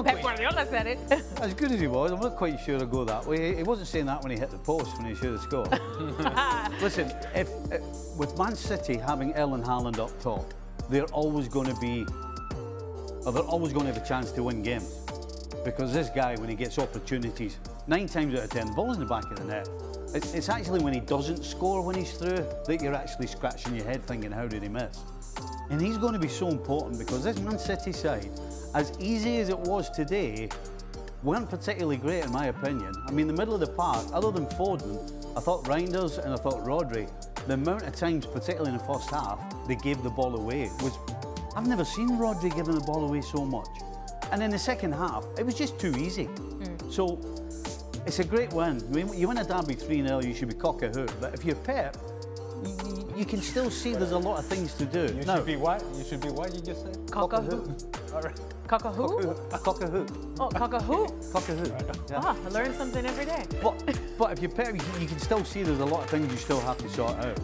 Pep Guardiola said it. As good as he was, I'm not quite sure I'd go that way. He wasn't saying that when he hit the post, when he should have scored. Listen, if with Man City having Erling Haaland up top, they're always going to have a chance to win games. Because this guy, when he gets opportunities, 9 times out of 10, the ball's in the back of the net. It's actually when he doesn't score when he's through that you're actually scratching your head thinking, how did he miss? And he's going to be so important because this Man City side, as easy as it was today, weren't particularly great in my opinion. I mean, the middle of the park, other than Foden, I thought Reinders and I thought Rodri, the amount of times, particularly in the first half, they gave the ball away was, I've never seen Rodri giving the ball away so much. And in the second half, it was just too easy. So, it's a great win. I mean, you win a derby 3-0, you should be cock-a-hoop. But if you're Pep, you can still see there's a lot of things to do. You should be what? You should be what, you just said? Cock-a-hoop. All right. Cock-a-hoop? Cock-a-hoop. Oh, cock-a-hoop? Cock-a-hoop. Yeah. Ah, I learn something every day. But if you're Pep, you can still see there's a lot of things you still have to sort out.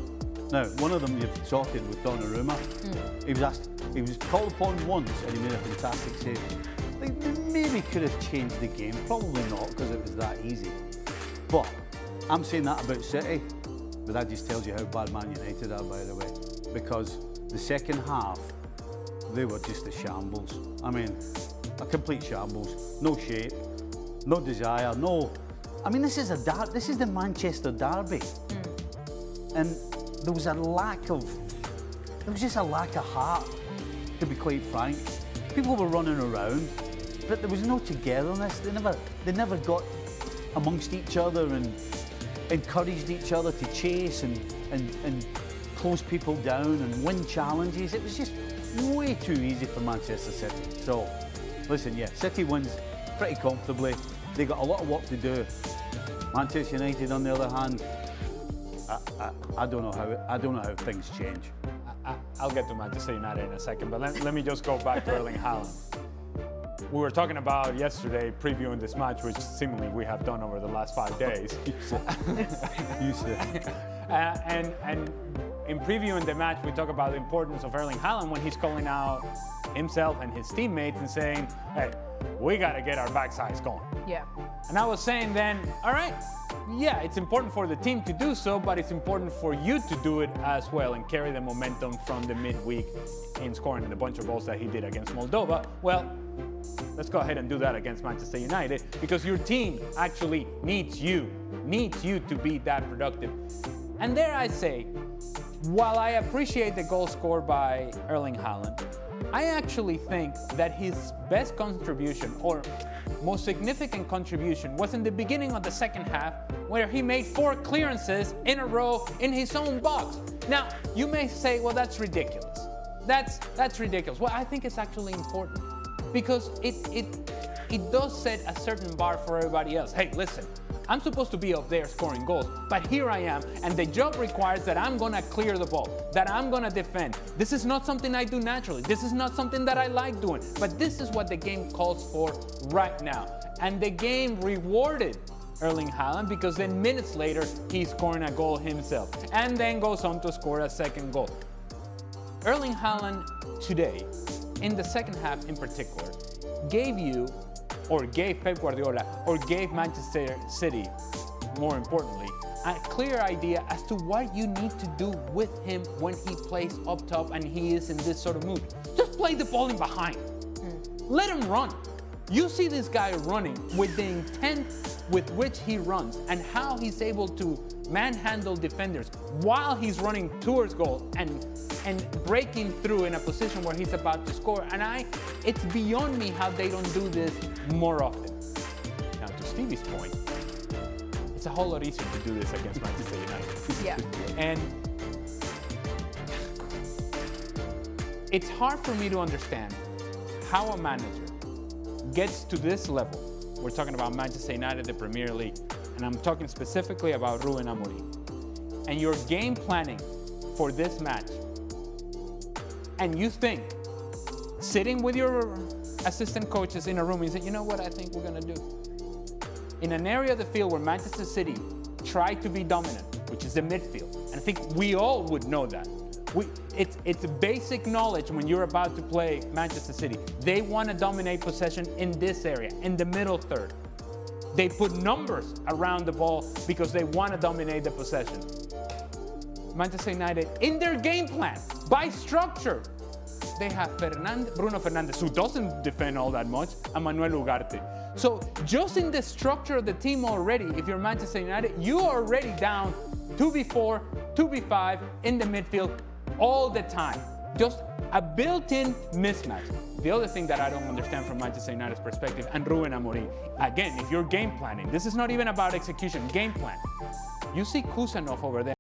Now, one of them you've sorted with Donnarumma. He was called upon once and he made a fantastic save. They maybe could have changed the game, probably not because it was that easy. But I'm saying that about City, but that just tells you how bad Man United are, by the way. Because the second half, they were just a shambles. I mean, a complete shambles. No shape, no desire, no. I mean, this is the Manchester derby, and there was just a lack of heart, to be quite frank. People were running around, but there was no togetherness. They never got amongst each other and encouraged each other to chase and close people down and win challenges. It was just way too easy for Manchester City. So, listen, yeah, City wins pretty comfortably. They got a lot of work to do. Manchester United, on the other hand, I don't know how things change. I'll get to Manchester United in a second, but let me just go back to Erling Haaland. We were talking about yesterday, previewing this match, which seemingly we have done over the last 5 days. You said. And in previewing the match, we talk about the importance of Erling Haaland when he's calling out himself and his teammates and saying, hey, we got to get our backsides going. Yeah. And I was saying then, all right, yeah, it's important for the team to do so, but it's important for you to do it as well and carry the momentum from the midweek in scoring a bunch of goals that he did against Moldova. Well, let's go ahead and do that against Manchester United because your team actually needs you to be that productive. And there I say, while I appreciate the goal scored by Erling Haaland, I actually think that his best contribution or most significant contribution was in the beginning of the second half where he made 4 clearances in a row in his own box. Now, you may say, well, that's ridiculous. That's ridiculous. Well, I think it's actually important because it does set a certain bar for everybody else. Hey, listen, I'm supposed to be up there scoring goals, but here I am, and the job requires that I'm gonna clear the ball, that I'm gonna defend. This is not something I do naturally. This is not something that I like doing, but this is what the game calls for right now. And the game rewarded Erling Haaland because then minutes later, he's scoring a goal himself, and then goes on to score a second goal. Erling Haaland today, in the second half in particular, gave Pep Guardiola, or gave Manchester City, more importantly, a clear idea as to what you need to do with him when he plays up top and he is in this sort of mood. Just play the ball in behind. Let him run. You see this guy running with the intent with which he runs and how he's able to manhandle defenders while he's running towards goal and breaking through in a position where he's about to score. And it's beyond me how they don't do this more often. Now, to Stevie's point, it's a whole lot easier to do this against Manchester United. Yeah. And it's hard for me to understand how a manager gets to this level. We're talking about Manchester United, the Premier League, and I'm talking specifically about Rúben Amorim. And you're game planning for this match, and you think, sitting with your assistant coaches in a room, you say, you know what I think we're going to do? In an area of the field where Manchester City tried to be dominant, which is the midfield, and I think we all would know that. It's basic knowledge when you're about to play Manchester City. They want to dominate possession in this area, in the middle third. They put numbers around the ball because they want to dominate the possession. Manchester United, in their game plan, by structure, they have Bruno Fernandes, who doesn't defend all that much, and Manuel Ugarte. So just in the structure of the team already, if you're Manchester United, you're already down 2v4, 2v5 in the midfield all the time. Just a built-in mismatch. The other thing that I don't understand from Manchester United's perspective, and Rúben Amorim, again, if you're game planning, this is not even about execution, game plan. You see Kusanov over there.